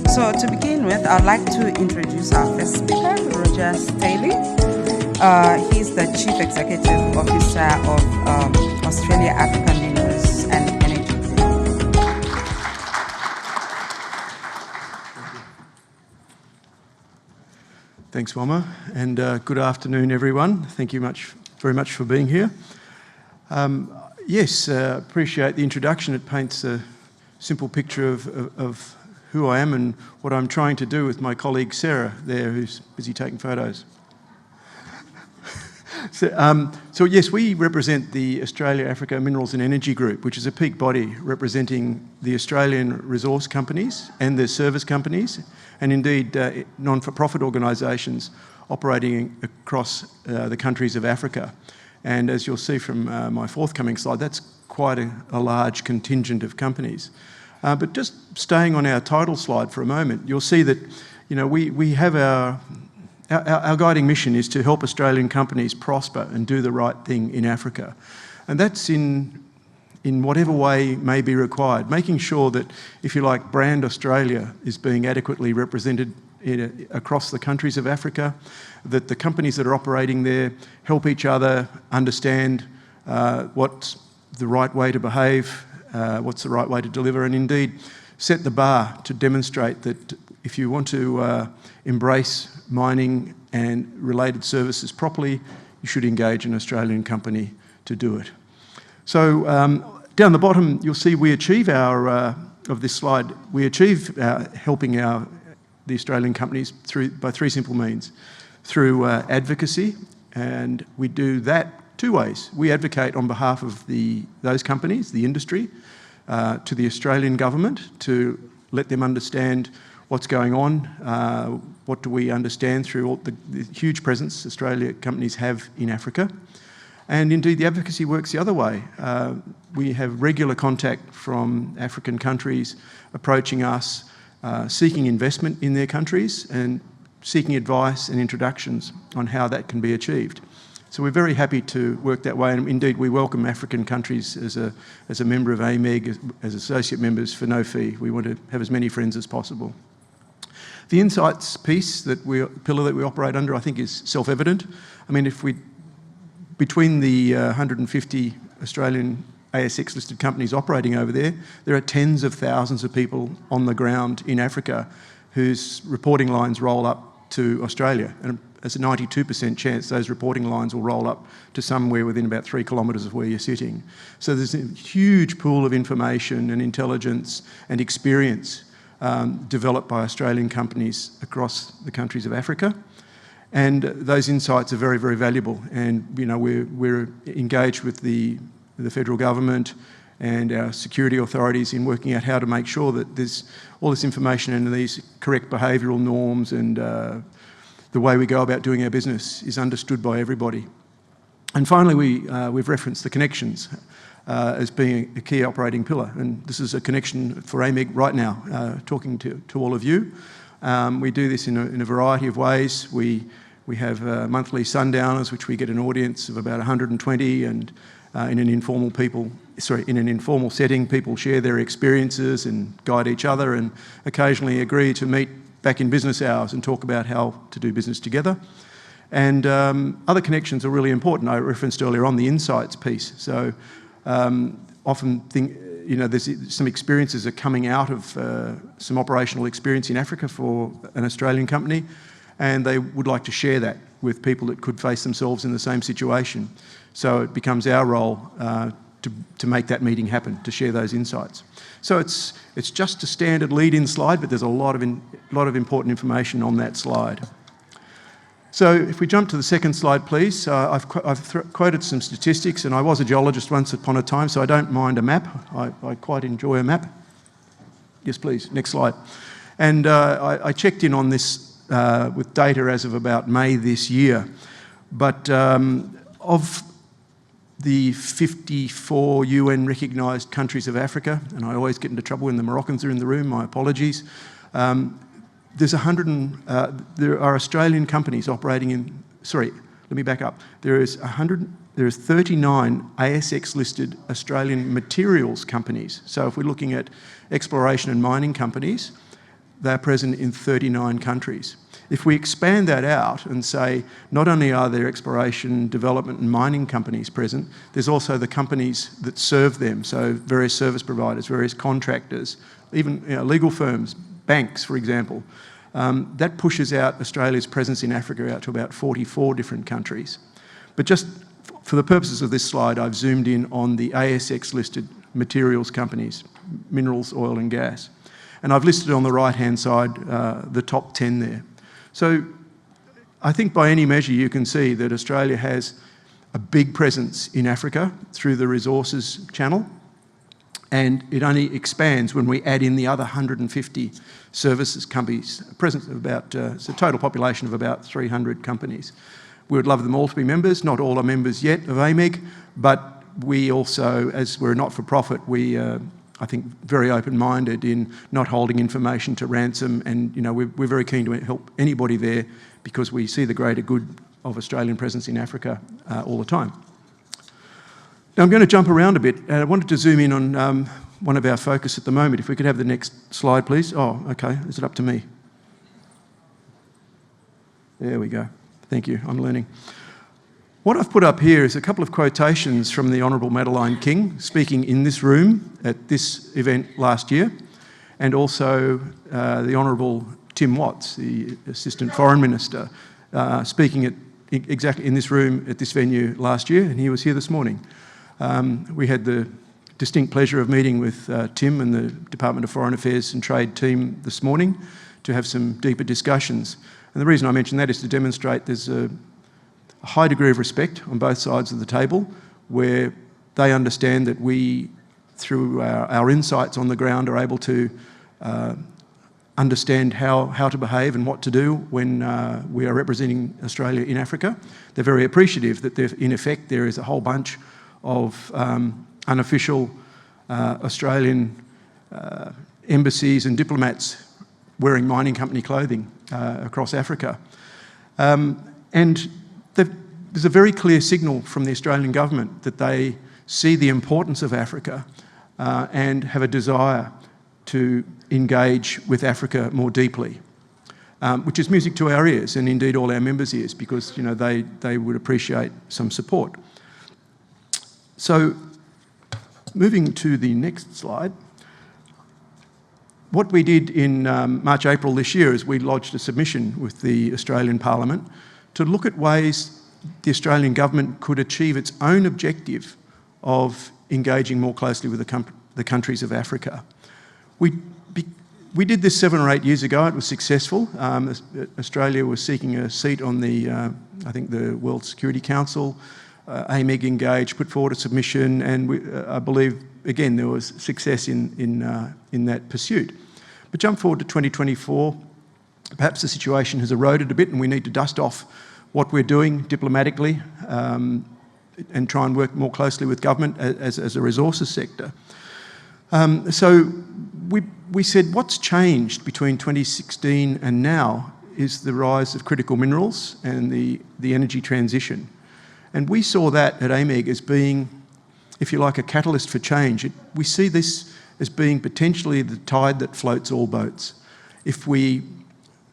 So to begin with, I'd like to introduce our first speaker, Roger Staley. He's the Chief Executive Officer of Australia Africa Minerals and Energy Group. Thanks, Wama, and good afternoon, everyone. Thank you very much for being here. Appreciate the introduction. It paints a simple picture of who I am and what I'm trying to do with my colleague Sarah there, who's busy taking photos. So yes, we represent the Australia Africa Minerals and Energy Group, which is a peak body representing the Australian resource companies and their service companies, and indeed non-for-profit organisations operating across the countries of Africa. And as you'll see from my forthcoming slide, that's quite a large contingent of companies. But just staying on our title slide for a moment, you'll see that we have our guiding mission is to help Australian companies prosper and do the right thing in Africa. And that's in whatever way may be required, making sure that, if you like, brand Australia is being adequately represented across the countries of Africa, that the companies that are operating there help each other understand what's the right way to behave, what's the right way to deliver, and indeed set the bar to demonstrate that if you want to embrace mining and related services properly, you should engage an Australian company to do it. So down the bottom, you'll see we achieve of this slide, we achieve helping the Australian companies by three simple means. Through advocacy, and we do that two ways. We advocate on behalf of those companies, the industry, to the Australian government to let them understand what's going on, what do we understand through all the huge presence Australia companies have in Africa. And indeed the advocacy works the other way. We have regular contact from African countries approaching us, seeking investment in their countries and seeking advice and introductions on how that can be achieved. So we're very happy to work that way, and indeed we welcome African countries as a member of AAMEG, as associate members for no fee. We want to have as many friends as possible. The insights piece, pillar that we operate under, I think is self-evident. I mean, between the 150 Australian ASX listed companies operating over there are tens of thousands of people on the ground in Africa whose reporting lines roll up to Australia. And there's a 92% chance those reporting lines will roll up to somewhere within about 3 kilometres of where you're sitting. So there's a huge pool of information and intelligence and experience developed by Australian companies across the countries of Africa. And those insights are very, very valuable. And we're engaged with the federal government and our security authorities in working out how to make sure that there's all this information and these correct behavioural norms and the way we go about doing our business is understood by everybody. And finally, we've referenced the connections as being a key operating pillar. And this is a connection for AAMEG right now, talking to all of you. We do this in a variety of ways. We have monthly sundowners, which we get an audience of about 120, and in an informal setting, people share their experiences and guide each other, and occasionally agree to meet back in business hours and talk about how to do business together. And other connections are really important. I referenced earlier on the insights piece. So often there's some experiences are coming out of some operational experience in Africa for an Australian company, and they would like to share that with people that could face themselves in the same situation. So it becomes our role to make that meeting happen, to share those insights. So it's just a standard lead-in slide, but there's a lot of important information on that slide. So if we jump to the second slide, please. I've quoted some statistics, and I was a geologist once upon a time, so I don't mind a map. I quite enjoy a map. Yes, please. Next slide. And I checked in on this with data as of about May this year. But of the 54 UN recognised countries of Africa, and I always get into trouble when the Moroccans are in the room, my apologies. There are Australian companies operating in, sorry, let me back up. There is 39 ASX listed Australian materials companies. So if we're looking at exploration and mining companies, they're present in 39 countries. If we expand that out and say, not only are there exploration, development and mining companies present, there's also the companies that serve them, so various service providers, various contractors, even legal firms, banks, for example. That pushes out Australia's presence in Africa out to about 44 different countries. But just for the purposes of this slide, I've zoomed in on the ASX-listed materials companies, minerals, oil and gas. And I've listed on the right-hand side the top 10 there. So I think by any measure you can see that Australia has a big presence in Africa through the resources channel, and it only expands when we add in the other 150 services companies, presence of about, it's a total population of about 300 companies. We would love them all to be members. Not all are members yet of AAMEG, but we also, as we're a not-for-profit, we I think very open-minded in not holding information to ransom, and we're very keen to help anybody there because we see the greater good of Australian presence in Africa all the time. Now I'm going to jump around a bit. I wanted to zoom in on one of our focus at the moment. If we could have the next slide, please. Oh, okay. Is it up to me? There we go. Thank you. I'm learning. What I've put up here is a couple of quotations from the Honourable Madeleine King speaking in this room at this event last year, and also the Honourable Tim Watts, the Assistant Foreign Minister, speaking at exactly in this room at this venue last year, and he was here this morning. We had the distinct pleasure of meeting with Tim and the Department of Foreign Affairs and Trade team this morning to have some deeper discussions. And the reason I mention that is to demonstrate there's a high degree of respect on both sides of the table, where they understand that we, through our insights on the ground, are able to understand how to behave and what to do when we are representing Australia in Africa. They're very appreciative that in effect there is a whole bunch of unofficial Australian embassies and diplomats wearing mining company clothing across Africa. And there's a very clear signal from the Australian government that they see the importance of Africa and have a desire to engage with Africa more deeply, which is music to our ears, and indeed all our members' ears, because they would appreciate some support. So, moving to the next slide. What we did in March, April this year is we lodged a submission with the Australian Parliament to look at ways the Australian government could achieve its own objective of engaging more closely with the countries of Africa. We did this 7 or 8 years ago. It was successful. Australia was seeking a seat on the, I think, the World Security Council. AAMEG engaged, put forward a submission, and I believe, again, there was success in that pursuit. But jump forward to 2024, perhaps the situation has eroded a bit and we need to dust off what we're doing diplomatically and try and work more closely with government as a resources sector. So we said what's changed between 2016 and now is the rise of critical minerals and the energy transition. And we saw that at AAMEG as being, if you like, a catalyst for change. We see this as being potentially the tide that floats all boats. If we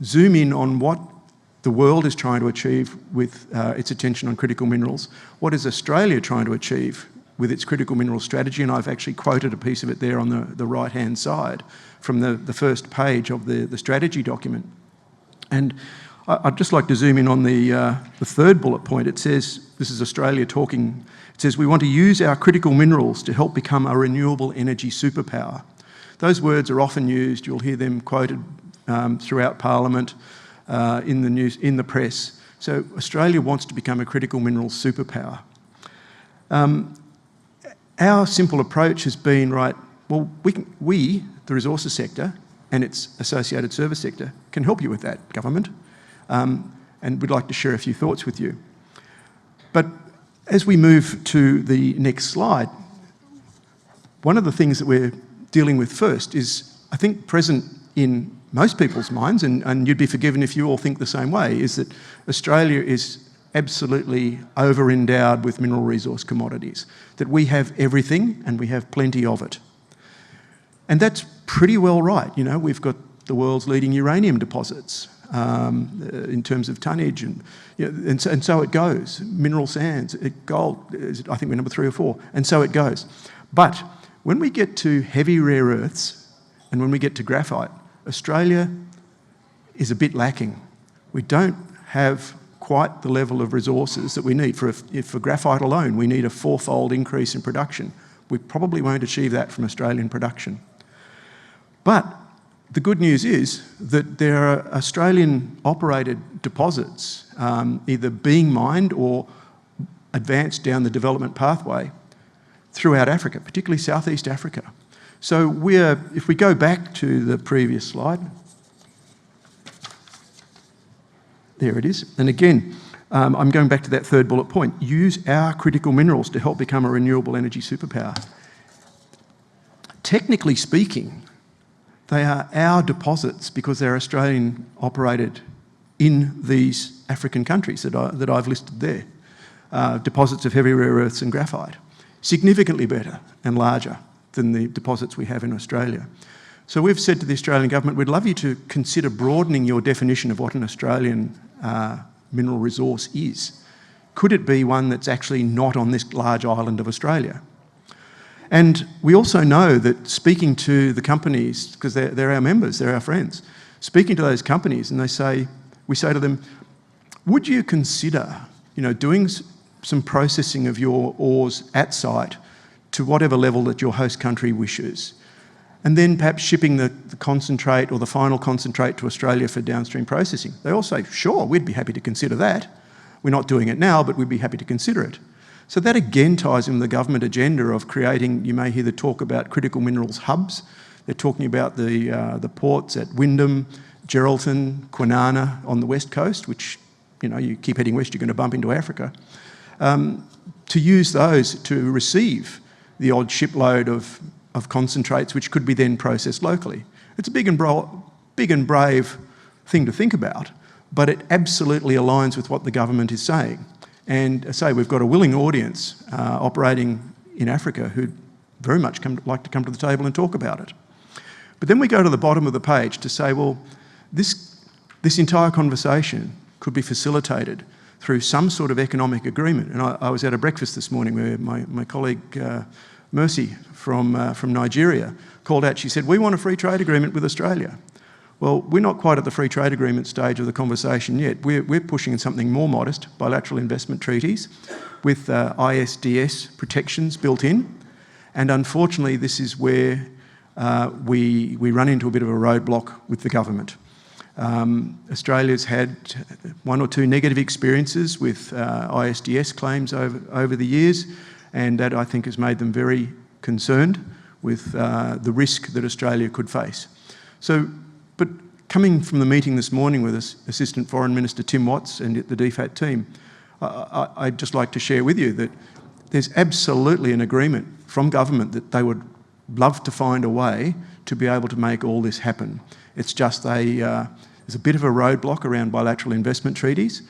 zoom in on what the world is trying to achieve with its attention on critical minerals, what is Australia trying to achieve with its critical mineral strategy, and I've actually quoted a piece of it there on the right-hand side from the first page of the strategy document. And I'd just like to zoom in on the third bullet point. It says, this is Australia talking, it says, we want to use our critical minerals to help become a renewable energy superpower. Those words are often used, you'll hear them quoted throughout Parliament, in the news, in the press. So Australia wants to become a critical minerals superpower. Our simple approach has been, right, well, we, the resources sector and its associated service sector, can help you with that, government. And we'd like to share a few thoughts with you. But as we move to the next slide, one of the things that we're dealing with first is, I think, present in most people's minds, and you'd be forgiven if you all think the same way, is that Australia is absolutely over-endowed with mineral resource commodities, that we have everything and we have plenty of it. And that's pretty well right. We've got the world's leading uranium deposits in terms of tonnage, and, and so it goes. Mineral sands, gold, I think we're number 3 or 4, and so it goes. But when we get to heavy rare earths and when we get to graphite, Australia is a bit lacking. We don't have quite the level of resources that we need. For graphite alone, we need a 4-fold increase in production. We probably won't achieve that from Australian production. But the good news is that there are Australian-operated deposits either being mined or advanced down the development pathway throughout Africa, particularly Southeast Africa. So if we go back to the previous slide, there it is. And again, I'm going back to that third bullet point. Use our critical minerals to help become a renewable energy superpower. Technically speaking, they are our deposits because they're Australian operated in these African countries that I've listed there. Deposits of heavy rare earths and graphite. Significantly better and larger than the deposits we have in Australia. So we've said to the Australian government, we'd love you to consider broadening your definition of what an Australian mineral resource is. Could it be one that's actually not on this large island of Australia? And we also know that speaking to the companies, because they're our members, they're our friends, speaking to those companies, and we say to them, would you consider, doing some processing of your ores at site to whatever level that your host country wishes, and then perhaps shipping the concentrate or the final concentrate to Australia for downstream processing? They all say, sure, we'd be happy to consider that. We're not doing it now, but we'd be happy to consider it. So that again ties in the government agenda of creating, you may hear the talk about critical minerals hubs. They're talking about the ports at Wyndham, Geraldton, Kwinana on the west coast, which, you keep heading west, you're going to bump into Africa. To use those to receive the odd shipload of concentrates which could be then processed locally. It's a big and brave thing to think about, but it absolutely aligns with what the government is saying. And I say we've got a willing audience operating in Africa who'd very much like to come to the table and talk about it. But then we go to the bottom of the page to say, well, this entire conversation could be facilitated through some sort of economic agreement. And I was at a breakfast this morning where my colleague Mercy from Nigeria called out. She said, we want a free trade agreement with Australia. Well, we're not quite at the free trade agreement stage of the conversation yet. We're pushing something more modest, bilateral investment treaties with ISDS protections built in. And unfortunately, this is where we run into a bit of a roadblock with the government. Australia's had 1 or 2 negative experiences with ISDS claims over the years, and that I think has made them very concerned with the risk that Australia could face. But coming from the meeting this morning with Assistant Foreign Minister Tim Watts and the DFAT team, I'd just like to share with you that there's absolutely an agreement from government that they would love to find a way to be able to make all this happen. It's just there's a bit of a roadblock around bilateral investment treaties,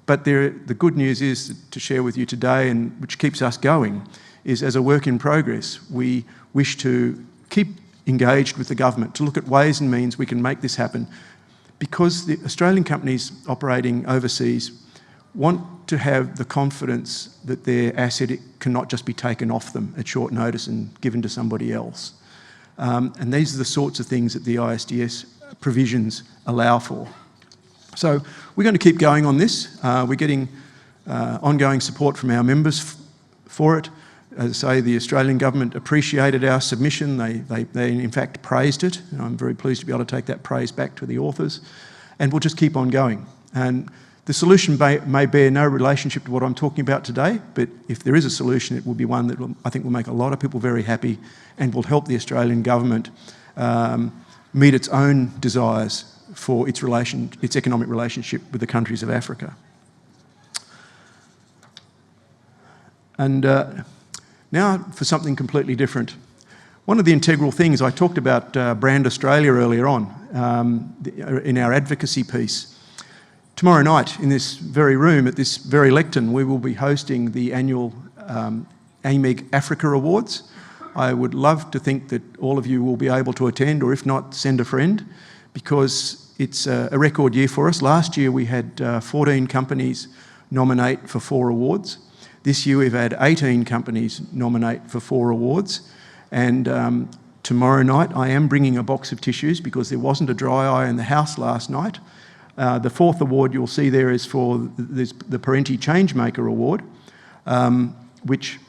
but the good news is to share with you today, and which keeps us going, is as a work in progress, we wish to keep engaged with the government to look at ways and means we can make this happen, because the Australian companies operating overseas want to have the confidence that their asset cannot just be taken off them at short notice and given to somebody else. And these are the sorts of things that the ISDS provisions allow for. So we're going to keep going on this. We're getting ongoing support from our members for it. As I say, the Australian government appreciated our submission. They in fact praised it. And I'm very pleased to be able to take that praise back to the authors. And we'll just keep on going. And the solution may bear no relationship to what I'm talking about today, but if there is a solution, it will be one that I think will make a lot of people very happy and will help the Australian government meet its own desires for its economic relationship with the countries of Africa. And now for something completely different. One of the integral things, I talked about Brand Australia earlier on in our advocacy piece. Tomorrow night in this very room, at this very lectern, we will be hosting the annual AAMEG Africa Awards. I would love to think that all of you will be able to attend, or if not, send a friend, because it's a record year for us. Last year we had 14 companies nominate for 4 awards. This year we've had 18 companies nominate for 4 awards. And tomorrow night I am bringing a box of tissues because there wasn't a dry eye in the house last night. The 4th award you'll see there is for the Parenti Changemaker Award, which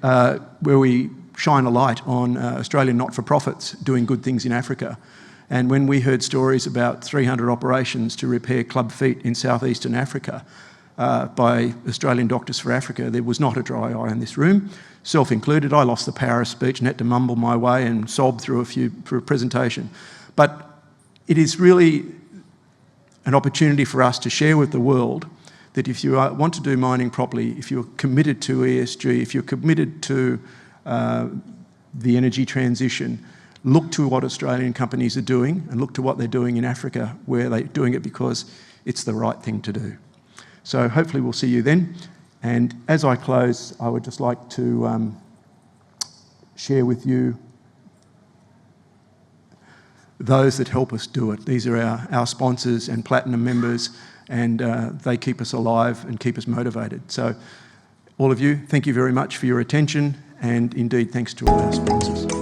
where we shine a light on Australian not-for-profits doing good things in Africa. And when we heard stories about 300 operations to repair club feet in southeastern Africa by Australian Doctors for Africa, there was not a dry eye in this room, self included. I lost the power of speech and had to mumble my way and sob through a presentation. But it is really an opportunity for us to share with the world that if you want to do mining properly, if you're committed to ESG, if you're committed to the energy transition, look to what Australian companies are doing and look to what they're doing in Africa, where they're doing it because it's the right thing to do. So hopefully we'll see you then. And as I close, I would just like to share with you those that help us do it. These are our sponsors and platinum members, and they keep us alive and keep us motivated. So all of you, thank you very much for your attention, and indeed thanks to all our sponsors.